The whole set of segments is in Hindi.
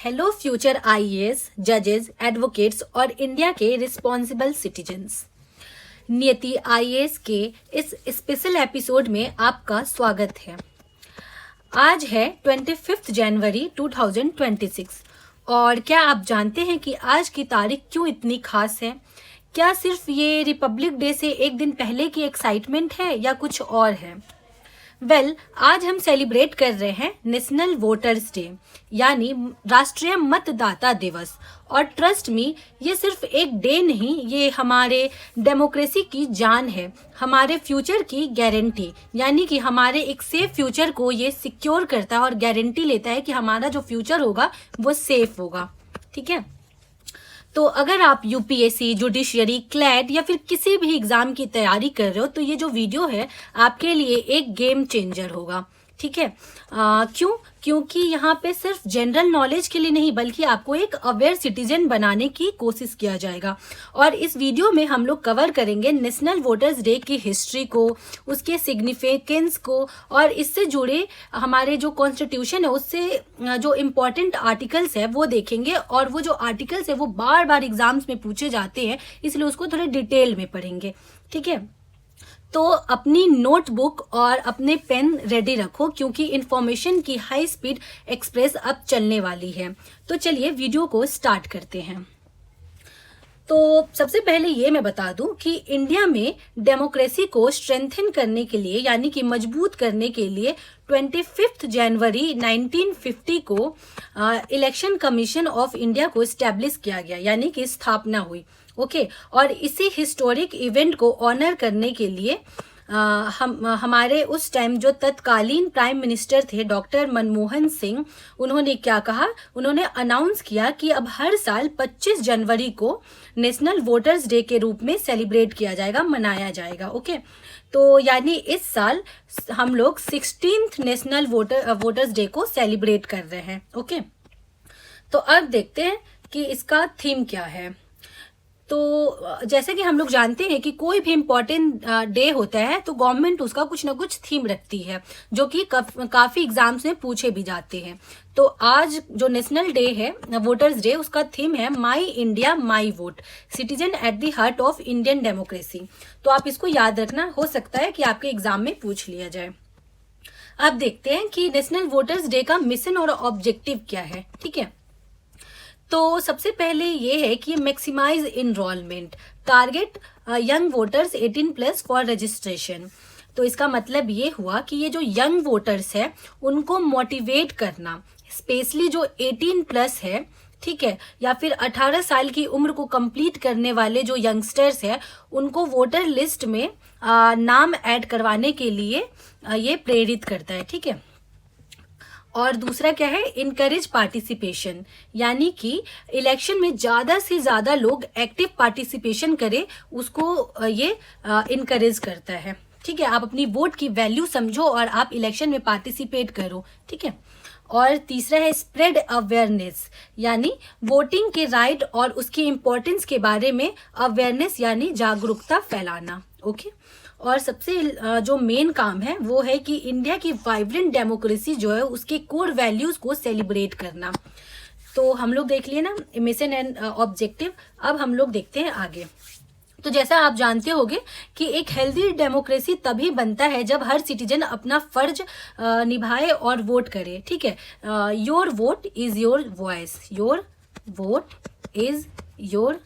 हेलो फ्यूचर आईएएस, जजेस, एडवोकेट्स और इंडिया के रिस्पॉन्सिबल सिटीजन्स। नियति आईएएस के इस स्पेशल एपिसोड में आपका स्वागत है। आज है 25 जनवरी 2026 और क्या आप जानते हैं कि आज की तारीख क्यों इतनी खास है? क्या सिर्फ ये रिपब्लिक डे से एक दिन पहले की एक्साइटमेंट है या कुछ और है? आज हम सेलिब्रेट कर रहे हैं नेशनल वोटर्स डे यानी राष्ट्रीय मतदाता दिवस। और ट्रस्ट मी, ये सिर्फ एक डे नहीं, ये हमारे डेमोक्रेसी की जान है, हमारे फ्यूचर की गारंटी, यानी कि हमारे एक सेफ फ्यूचर को ये सिक्योर करता है और गारंटी लेता है कि हमारा जो फ्यूचर होगा वो सेफ होगा। ठीक है, तो अगर आप यूपीएससी, जुडिशियरी, क्लैट या फिर किसी भी एग्जाम की तैयारी कर रहे हो तो ये जो वीडियो है आपके लिए एक गेम चेंजर होगा। ठीक है, क्यों? क्योंकि यहाँ पे सिर्फ जनरल नॉलेज के लिए नहीं बल्कि आपको एक अवेयर सिटीजन बनाने की कोशिश किया जाएगा। और इस वीडियो में हम लोग कवर करेंगे नेशनल वोटर्स डे की हिस्ट्री को, उसके सिग्निफिकेंस को और इससे जुड़े हमारे जो कॉन्स्टिट्यूशन है उससे जो इम्पोर्टेंट आर्टिकल्स है वो देखेंगे। और वो जो आर्टिकल्स है वो बार बार एग्जाम्स में पूछे जाते हैं, इसलिए उसको थोड़े डिटेल में पढ़ेंगे। ठीक है, तो अपनी नोटबुक और अपने पेन रेडी रखो क्योंकि इंफॉर्मेशन की हाई स्पीड एक्सप्रेस अब चलने वाली है। तो चलिए वीडियो को स्टार्ट करते हैं। तो सबसे पहले ये मैं बता दूं कि इंडिया में डेमोक्रेसी को स्ट्रेंथन करने के लिए यानी कि मजबूत करने के लिए 25 जनवरी 1950 को इलेक्शन कमीशन ऑफ इंडिया को स्टैब्लिश किया गया, यानी कि स्थापना हुई। ओके, और इसी हिस्टोरिक इवेंट को ऑनर करने के लिए हमारे उस टाइम जो तत्कालीन प्राइम मिनिस्टर थे डॉक्टर मनमोहन सिंह, उन्होंने क्या कहा? उन्होंने अनाउंस किया कि अब हर साल 25 जनवरी को नेशनल वोटर्स डे के रूप में सेलिब्रेट किया जाएगा, मनाया जाएगा। ओके, तो यानी इस साल हम लोग 16th नेशनल वोटर्स डे को सेलिब्रेट कर रहे हैं। ओके, तो अब देखते हैं कि इसका थीम क्या है। तो जैसे कि हम लोग जानते हैं कि कोई भी इम्पोर्टेंट डे होता है तो गवर्नमेंट उसका कुछ ना कुछ थीम रखती है जो कि काफ़ी एग्जाम्स में पूछे भी जाते हैं। तो आज जो नेशनल डे है, वोटर्स डे, उसका थीम है my India my vote, citizen at the heart of Indian democracy. तो आप इसको याद रखना, हो सकता है कि आपके एग्जाम में पूछ लिया जाए। अब देखते हैं कि नेशनल वोटर्स डे का मिशन और ऑब्जेक्टिव क्या है। ठीक है, तो सबसे पहले ये है कि maximise enrolment, target young voters 18+ for registration. तो इसका मतलब ये हुआ कि ये जो यंग वोटर्स है उनको मोटिवेट करना, स्पेशली जो 18+ है, ठीक है, या फिर 18 साल की उम्र को कंप्लीट करने वाले जो यंगस्टर्स हैं उनको वोटर लिस्ट में नाम ऐड करवाने के लिए ये प्रेरित करता है। ठीक है, और दूसरा क्या है? इनकरेज पार्टिसिपेशन, यानी कि इलेक्शन में ज़्यादा से ज़्यादा लोग एक्टिव पार्टिसिपेशन करें, उसको ये इनकरेज करता है। ठीक है, आप अपनी वोट की वैल्यू समझो और आप इलेक्शन में पार्टिसिपेट करो। ठीक है, और तीसरा है स्प्रेड अवेयरनेस, यानी वोटिंग के राइट और उसकी इम्पोर्टेंस के बारे में अवेयरनेस यानी जागरूकता फैलाना। ओके, और सबसे जो मेन काम है वो है कि इंडिया की वाइब्रेंट डेमोक्रेसी जो है उसके कोर वैल्यूज को सेलिब्रेट करना। तो हम लोग देख लिए ना मिशन एंड ऑब्जेक्टिव। अब हम लोग देखते हैं आगे। तो जैसा आप जानते होंगे कि एक हेल्दी डेमोक्रेसी तभी बनता है जब हर सिटीजन अपना फर्ज निभाए और वोट करे। ठीक है, your vote is your voice, your vote is your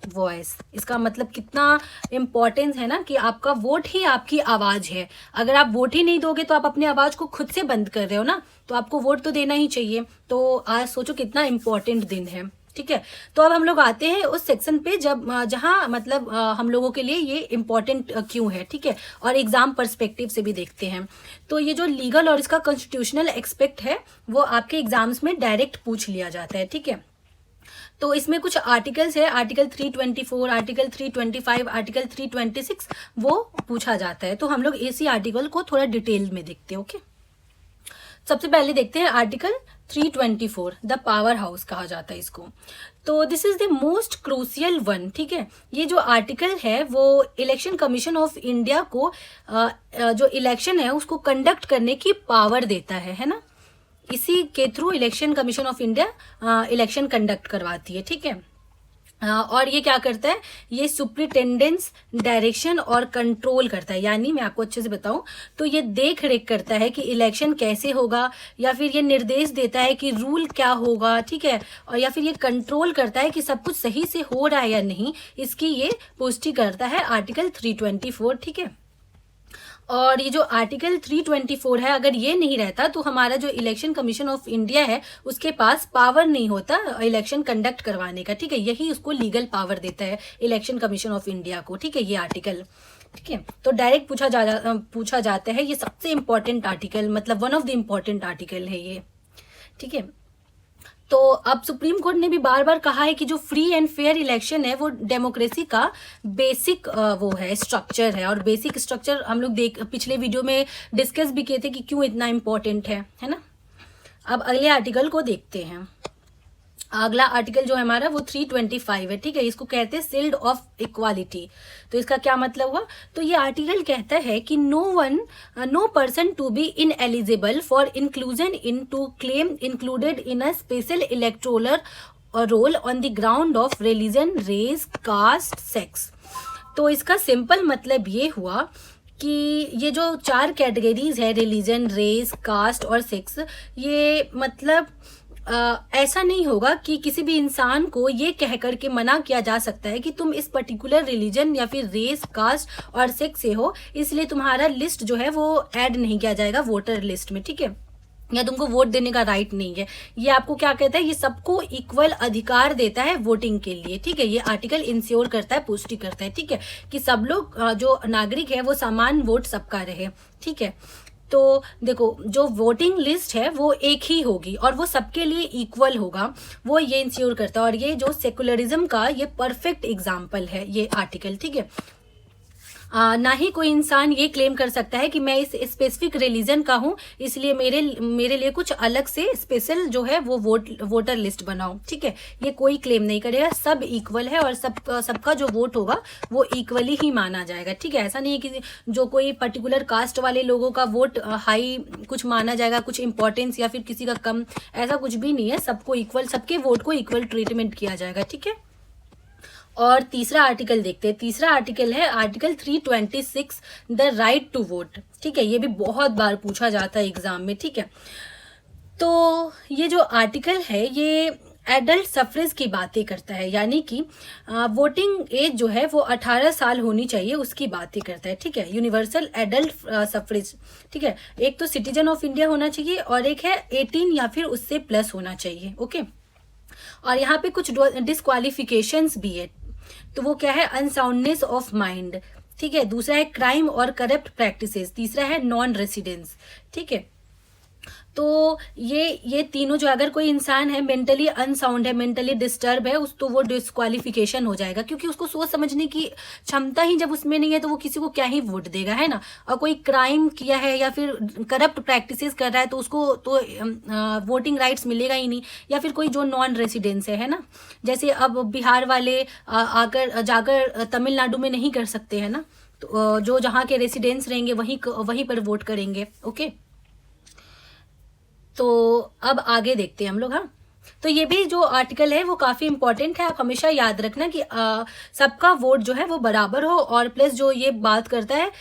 voice. इसका मतलब कितना इम्पोर्टेंस है ना कि आपका वोट ही आपकी आवाज है। अगर आप वोट ही नहीं दोगे तो आप अपनी आवाज को खुद से बंद कर रहे हो ना, तो आपको वोट तो देना ही चाहिए। तो आज सोचो कितना इम्पोर्टेंट दिन है। ठीक है, तो अब हम लोग आते हैं उस सेक्शन पे जहां मतलब हम लोगों के लिए ये इम्पोर्टेंट क्यों है। ठीक है, और एग्जाम पर्सपेक्टिव से भी देखते हैं। तो ये जो लीगल और इसका कॉन्स्टिट्यूशनल एक्सपेक्ट है वो आपके एग्जाम्स में डायरेक्ट पूछ लिया जाता है। ठीक है, तो इसमें कुछ आर्टिकल्स है, आर्टिकल 324, आर्टिकल 325, आर्टिकल 326 वो पूछा जाता है। तो हम लोग इसी आर्टिकल को थोड़ा डिटेल में देखते हैं। ओके, सबसे पहले देखते हैं आर्टिकल 324, द पावर हाउस कहा जाता है इसको। तो this is the most crucial one. ठीक है, ये जो आर्टिकल है वो इलेक्शन कमीशन ऑफ इंडिया को जो इलेक्शन है उसको कंडक्ट करने की पावर देता है ना। इसी के through election commission of India election conduct करवाती है, ठीक है। और ये क्या करता है, ये सुप्रिटेंडेंस डायरेक्शन और कंट्रोल करता है, यानी मैं आपको अच्छे से बताऊं तो ये देख रेख करता है कि इलेक्शन कैसे होगा, या फिर ये निर्देश देता है कि रूल क्या होगा, ठीक है, और या फिर ये कंट्रोल करता है कि सब कुछ सही से हो रहा है या नहीं, इसकी ये पुष्टि करता है आर्टिकल 324, ठीक है। और ये जो आर्टिकल 324 है, अगर ये नहीं रहता तो हमारा जो इलेक्शन कमीशन ऑफ इंडिया है उसके पास पावर नहीं होता इलेक्शन कंडक्ट करवाने का, ठीक है। यही उसको लीगल पावर देता है इलेक्शन कमीशन ऑफ इंडिया को, ठीक है, ये आर्टिकल, ठीक है। तो डायरेक्ट पूछा जाता है, ये सबसे इंपॉर्टेंट आर्टिकल, मतलब one of the important article है ये, ठीक है। तो अब सुप्रीम कोर्ट ने भी बार बार कहा है कि जो फ्री एंड फेयर इलेक्शन है वो डेमोक्रेसी का बेसिक वो है, स्ट्रक्चर है। और बेसिक स्ट्रक्चर हम लोग पिछले वीडियो में डिस्कस भी किए थे कि क्यों इतना इम्पोर्टेंट है ना। अब अगले आर्टिकल को देखते हैं। अगला आर्टिकल जो है हमारा वो 325 है, ठीक है। इसको कहते हैं शील्ड ऑफ इक्वालिटी। तो इसका क्या मतलब हुआ, तो ये आर्टिकल कहता है कि no person to be ineligible for inclusion in to claim included in a special electoral roll on the ground of religion, race, caste, sex. तो इसका सिंपल मतलब ये हुआ कि ये जो 4 कैटेगरीज है, रिलीजन, रेस, कास्ट और सेक्स, ये मतलब ऐसा नहीं होगा कि किसी भी इंसान को ये कह करके मना किया जा सकता है कि तुम इस पर्टिकुलर रिलीजन या फिर रेस, कास्ट और सेक्स से हो, इसलिए तुम्हारा लिस्ट जो है वो ऐड नहीं किया जाएगा वोटर लिस्ट में, ठीक है, या तुमको वोट देने का राइट नहीं है। ये आपको क्या कहता है, ये सबको इक्वल अधिकार देता है वोटिंग के लिए, ठीक है। ये आर्टिकल इंश्योर करता है, पुष्टि करता है, ठीक है, कि सब लोग जो नागरिक है वो समान वोट सबका रहे, ठीक है। तो देखो, जो वोटिंग लिस्ट है वो एक ही होगी और वो सबके लिए इक्वल होगा, वो ये इंश्योर करता है। और ये जो सेकुलरिज्म का ये परफेक्ट एग्जाम्पल है ये आर्टिकल, ठीक है। ना ही कोई इंसान ये क्लेम कर सकता है कि मैं इस स्पेसिफिक रिलीजन का हूँ इसलिए मेरे लिए कुछ अलग से स्पेशल जो है वो वोटर लिस्ट बनाओ, ठीक है। ये कोई क्लेम नहीं करेगा, सब इक्वल है और सबका जो वोट होगा वो इक्वली ही माना जाएगा, ठीक है। ऐसा नहीं है कि जो कोई पर्टिकुलर कास्ट वाले लोगों का वोट हाई कुछ माना जाएगा, कुछ इंपॉर्टेंस, या फिर किसी का कम, ऐसा कुछ भी नहीं है। सबको इक्वल, सबके वोट को इक्वल ट्रीटमेंट किया जाएगा, ठीक है। और तीसरा आर्टिकल देखते हैं। तीसरा आर्टिकल है article 326, the right to vote, ठीक है। ये भी बहुत बार पूछा जाता है एग्जाम में, ठीक है। तो ये जो आर्टिकल है ये एडल्ट सफरेज की बातें करता है, यानी कि वोटिंग एज जो है वो 18 साल होनी चाहिए, उसकी बातें करता है, ठीक है। यूनिवर्सल एडल्ट सफरेज, ठीक है। एक तो सिटीजन ऑफ इंडिया होना चाहिए और एक है 18 या फिर उससे प्लस होना चाहिए, ओके। और यहाँ पे कुछ डिस्क्वालिफिकेशंस भी है। तो वो क्या है, अनसाउंडनेस ऑफ माइंड, ठीक है। दूसरा है क्राइम और करप्ट प्रैक्टिसेस। तीसरा है नॉन रेसिडेंस, ठीक है। तो ये तीनों जो, अगर कोई इंसान है मेंटली अनसाउंड है, मेंटली डिस्टर्ब है, उस तो वो डिस्क्वालिफिकेशन हो जाएगा, क्योंकि उसको सोच समझने की क्षमता ही जब उसमें नहीं है तो वो किसी को क्या ही वोट देगा, है ना। और कोई क्राइम किया है या फिर करप्ट प्रैक्टिसेस कर रहा है तो उसको तो वोटिंग राइट्स मिलेगा ही नहीं। या फिर कोई जो नॉन रेसिडेंस है ना, जैसे अब बिहार वाले आकर जाकर तमिलनाडु में नहीं कर सकते हैं ना, तो जो जहाँ के रेसिडेंस रहेंगे वहीं पर वोट करेंगे, ओके। तो अब आगे देखते हैं हम लोग। हाँ, तो ये भी जो आर्टिकल है वो काफी इंपॉर्टेंट है। आप हमेशा याद रखना कि सबका वोट जो है वो बराबर हो, और प्लस जो ये बात करता है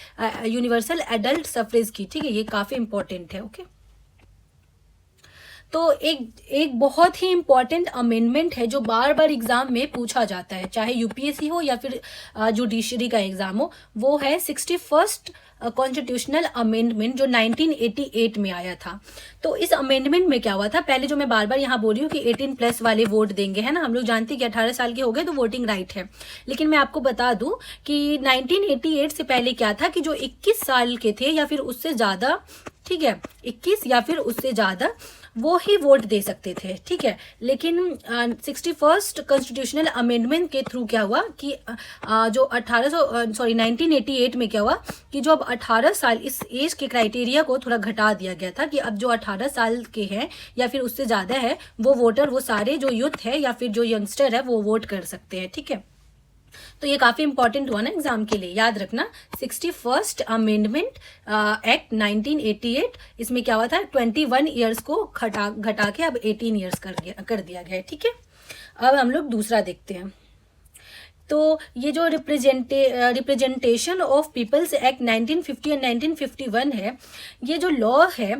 यूनिवर्सल एडल्ट सफरेज की, ठीक है, ये काफी इंपॉर्टेंट है, ओके। तो एक बहुत ही इंपॉर्टेंट अमेंडमेंट है जो बार बार एग्जाम में पूछा जाता है, चाहे यूपीएससी हो या फिर जुडिशरी का एग्जाम हो, वो है 61st कॉन्स्टिट्यूशनल अमेंडमेंट जो 1988 में आया था। तो इस अमेंडमेंट में क्या हुआ था, पहले जो मैं बार बार यहाँ बोल रही हूँ कि 18 प्लस वाले वोट देंगे, है ना। हम लोग जानते हैं कि 18 साल के हो गए तो वोटिंग राइट है, लेकिन मैं आपको बता दूं कि 1988 से पहले क्या था कि जो 21 साल के थे या फिर उससे ज्यादा, ठीक है, 21 या फिर उससे ज्यादा, वो ही वोट दे सकते थे, ठीक है। लेकिन 61st कॉन्स्टिट्यूशनल अमेंडमेंट के थ्रू क्या हुआ कि जो 1988 में क्या हुआ कि जो अब 18 साल इस एज के क्राइटेरिया को थोड़ा घटा दिया गया था कि अब जो 18 साल के हैं या फिर उससे ज्यादा है वो वोटर, वो सारे जो यूथ है या फिर जो यंगस्टर है वो वोट कर सकते हैं, ठीक है। तो ये काफी इंपॉर्टेंट हुआ ना एग्जाम के लिए, याद रखना। 61st अमेंडमेंट एक्ट 1988, इसमें क्या हुआ था, 21 ईयर्स को घटा के अब 18 ईयर्स कर दिया गया है। ठीक है, अब हम लोग दूसरा देखते हैं। तो ये जो representation of people's act 1950 and 1951 है, ये जो लॉ है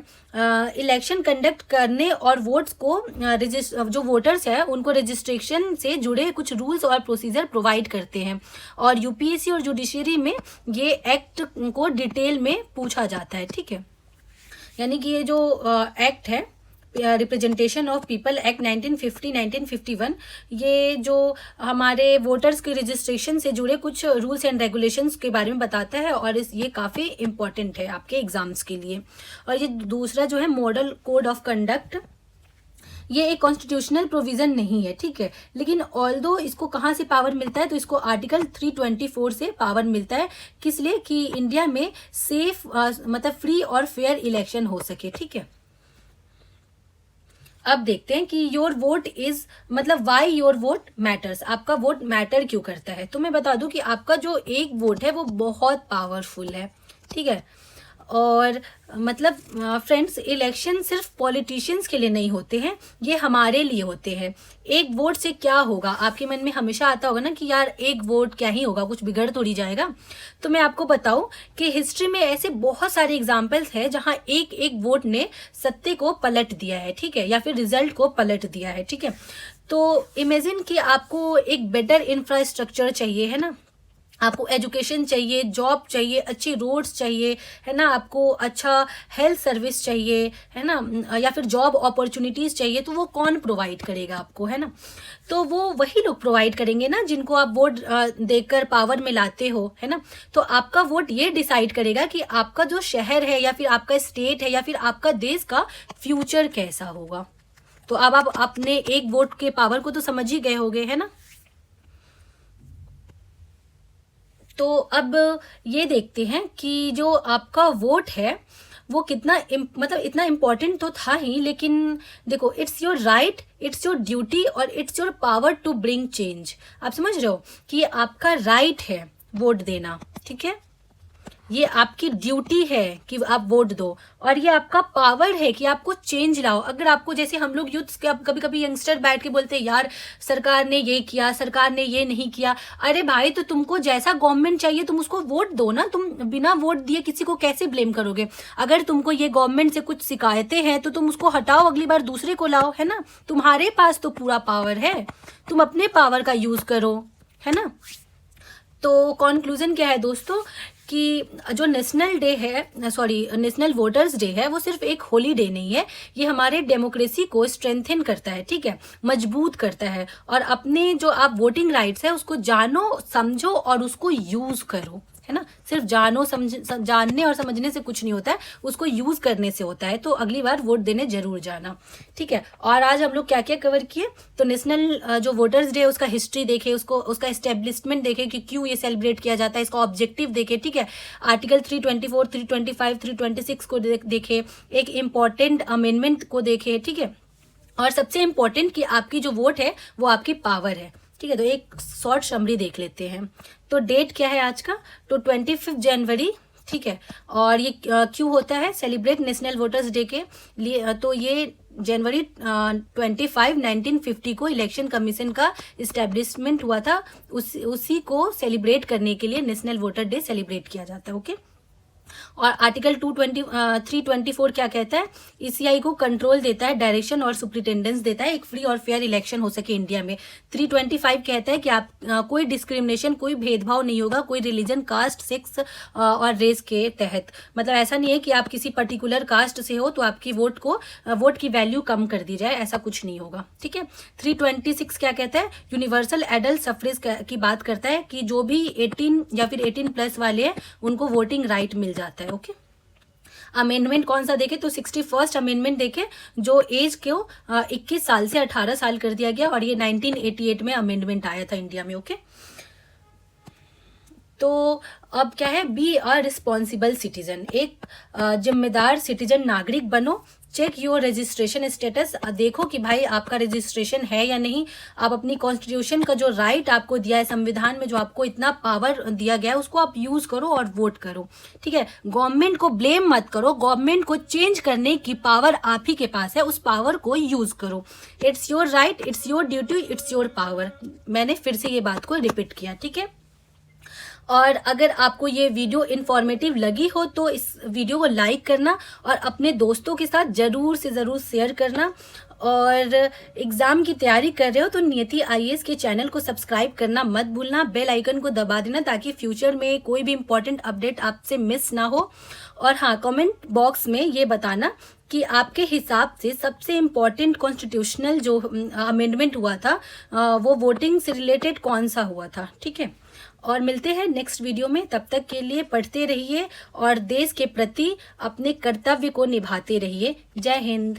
इलेक्शन कंडक्ट करने और वोट्स को जो वोटर्स है उनको रजिस्ट्रेशन से जुड़े कुछ रूल्स और प्रोसीजर प्रोवाइड करते हैं, और यूपीएससी और जुडिशरी में ये एक्ट को डिटेल में पूछा जाता है। ठीक है, यानी कि ये जो एक्ट है रिप्रेजेंटेशन ऑफ पीपल एक्ट 1950-1951, ये जो हमारे वोटर्स के रजिस्ट्रेशन से जुड़े कुछ रूल्स एंड रेगुलेशंस के बारे में बताता है, और ये काफ़ी इम्पॉर्टेंट है आपके एग्जाम्स के लिए। और ये दूसरा जो है मॉडल कोड ऑफ कंडक्ट, ये एक कॉन्स्टिट्यूशनल प्रोविजन नहीं है। ठीक है, लेकिन ऑल्दो इसको कहाँ से पावर मिलता है, तो इसको आर्टिकल 324 से पावर मिलता है। किस लिए, कि इंडिया में सेफ मतलब फ्री और फेयर इलेक्शन हो सके। ठीक है, अब देखते हैं कि योर वोट इज मतलब वाई योर वोट मैटर्स, आपका वोट मैटर क्यों करता है। तो मैं बता दूं कि आपका जो एक वोट है वो बहुत पावरफुल है। ठीक है, और मतलब फ्रेंड्स, इलेक्शन सिर्फ पॉलिटिशियंस के लिए नहीं होते हैं, ये हमारे लिए होते हैं। एक वोट से क्या होगा, आपके मन में हमेशा आता होगा ना कि यार एक वोट क्या ही होगा, कुछ बिगड़ थोड़ी जाएगा। तो मैं आपको बताऊं कि हिस्ट्री में ऐसे बहुत सारे एग्जाम्पल्स हैं जहां एक एक वोट ने सत्ते को पलट दिया है। ठीक है, या फिर रिजल्ट को पलट दिया है। ठीक है, तो इमेजिन कि आपको एक बेटर इंफ्रास्ट्रक्चर चाहिए, है ना, आपको एजुकेशन चाहिए, जॉब चाहिए, अच्छी रोड्स चाहिए, है ना, आपको अच्छा हेल्थ सर्विस चाहिए, है ना, या फिर जॉब अपॉर्चुनिटीज चाहिए, तो वो कौन प्रोवाइड करेगा आपको, है ना। तो वो वही लोग प्रोवाइड करेंगे ना जिनको आप वोट देकर पावर में लाते हो, है ना। तो आपका वोट ये डिसाइड करेगा कि आपका जो शहर है या फिर आपका स्टेट है या फिर आपका देश का फ्यूचर कैसा होगा। तो अब आप अपने एक वोट के पावर को तो समझ ही गए होंगे, है ना। तो अब ये देखते हैं कि जो आपका वोट है वो कितना मतलब इतना इम्पोर्टेंट तो था ही, लेकिन देखो, it's your right, it's your duty और it's your power to bring change. आप समझ रहे हो कि ये आपका राइट है वोट देना। ठीक है, ये आपकी ड्यूटी है कि आप वोट दो, और ये आपका पावर है कि आपको चेंज लाओ। अगर आपको, जैसे हम लोग यूथ कभी कभी यंगस्टर बैठ के बोलते हैं यार सरकार ने ये किया, सरकार ने ये नहीं किया। अरे भाई, तो तुमको जैसा गवर्नमेंट चाहिए तुम उसको वोट दो ना, तुम बिना वोट दिए किसी को कैसे ब्लेम करोगे। अगर तुमको ये गवर्नमेंट से कुछ शिकायतें हैं तो तुम उसको हटाओ, अगली बार दूसरे को लाओ, है ना। तुम्हारे पास तो पूरा पावर है, तुम अपने पावर का यूज करो, है ना। तो कंक्लूजन क्या है दोस्तों, कि जो नेशनल डे है, नेशनल वोटर्स डे है, वो सिर्फ एक होली डे नहीं है, ये हमारे डेमोक्रेसी को स्ट्रेंथन करता है। ठीक है, मजबूत करता है, और अपने जो आप वोटिंग राइट्स है उसको जानो, समझो और उसको यूज करो, है ना। सिर्फ जानने और समझने से कुछ नहीं होता है, उसको यूज करने से होता है। तो अगली बार वोट देने जरूर जाना। ठीक है, और आज हम लोग क्या क्या कवर किए, तो नेशनल जो वोटर्स डे उसका हिस्ट्री देखे, उसका एस्टेब्लिशमेंट देखे कि क्यों ये सेलिब्रेट किया जाता है, इसका ऑब्जेक्टिव देखे। ठीक है, आर्टिकल 324, 325, 326 को देखे, एक इम्पॉर्टेंट अमेंडमेंट को देखे। ठीक है, और सबसे इम्पोर्टेंट कि आपकी जो वोट है वो आपकी पावर है। ठीक है, तो एक शॉर्ट समरी देख लेते हैं। तो डेट क्या है आज का, तो 25 जनवरी। ठीक है, और ये क्यों होता है सेलिब्रेट नेशनल वोटर्स डे के लिए, तो ये जनवरी 25 1950 को इलेक्शन कमीशन का इस्टेब्लिशमेंट हुआ था, उसी को सेलिब्रेट करने के लिए नेशनल वोटर डे सेलिब्रेट किया जाता है। ओके, और आर्टिकल 324 क्या कहता है, ईसीआई को कंट्रोल देता है, डायरेक्शन और सुप्रिटेंडेंस देता है, एक फ्री और फेयर इलेक्शन हो सके इंडिया में। 325 कहता है कि आप कोई डिस्क्रिमिनेशन, कोई भेदभाव नहीं होगा, कोई रिलीजन, कास्ट, सेक्स और रेस के तहत। मतलब ऐसा नहीं है कि आप किसी पर्टिकुलर कास्ट से हो तो आपकी वोट की वैल्यू कम कर दी जाए, ऐसा कुछ नहीं होगा। ठीक है, 326 क्या कहता है, यूनिवर्सल एडल्ट सफरेज की बात करता है कि जो भी 18 या फिर 18+ वाले हैं उनको वोटिंग राइट मिल जाता है। ओके, अमेंडमेंट कौन सा देखे, तो 61st अमेंडमेंट देखे, जो एज को 21 साल से 18 साल कर दिया गया, और ये 1988 में अमेंडमेंट आया था इंडिया में। ओके, तो अब क्या है, बी अ रिस्पॉन्सिबल सिटीजन, एक जिम्मेदार सिटीजन नागरिक बनो। चेक योर रजिस्ट्रेशन स्टेटस, देखो कि भाई आपका रजिस्ट्रेशन है या नहीं। आप अपनी कॉन्स्टिट्यूशन का जो राइट आपको दिया है संविधान में, जो आपको इतना पावर दिया गया है, उसको आप यूज करो और वोट करो, ठीक है। गवर्नमेंट को ब्लेम मत करो, गवर्नमेंट को चेंज करने की पावर आप ही के पास है, उस पावर को यूज करो। It's your right, it's your duty, it's your power. मैंने फिर से ये बात को रिपीट किया, ठीक है। और अगर आपको ये वीडियो इन्फॉर्मेटिव लगी हो तो इस वीडियो को लाइक करना और अपने दोस्तों के साथ ज़रूर से ज़रूर शेयर करना। और एग्ज़ाम की तैयारी कर रहे हो तो नियति आईएएस के चैनल को सब्सक्राइब करना मत भूलना, बेल आइकन को दबा देना ताकि फ्यूचर में कोई भी इम्पोर्टेंट अपडेट आपसे मिस ना हो। और हाँ, कमेंट बॉक्स में ये बताना कि आपके हिसाब से सबसे इम्पोर्टेंट कॉन्स्टिट्यूशनल जो अमेंडमेंट हुआ था वो वोटिंग से रिलेटेड कौन सा हुआ था, ठीक है। और मिलते हैं नेक्स्ट वीडियो में, तब तक के लिए पढ़ते रहिए और देश के प्रति अपने कर्तव्य को निभाते रहिए। जय हिंद।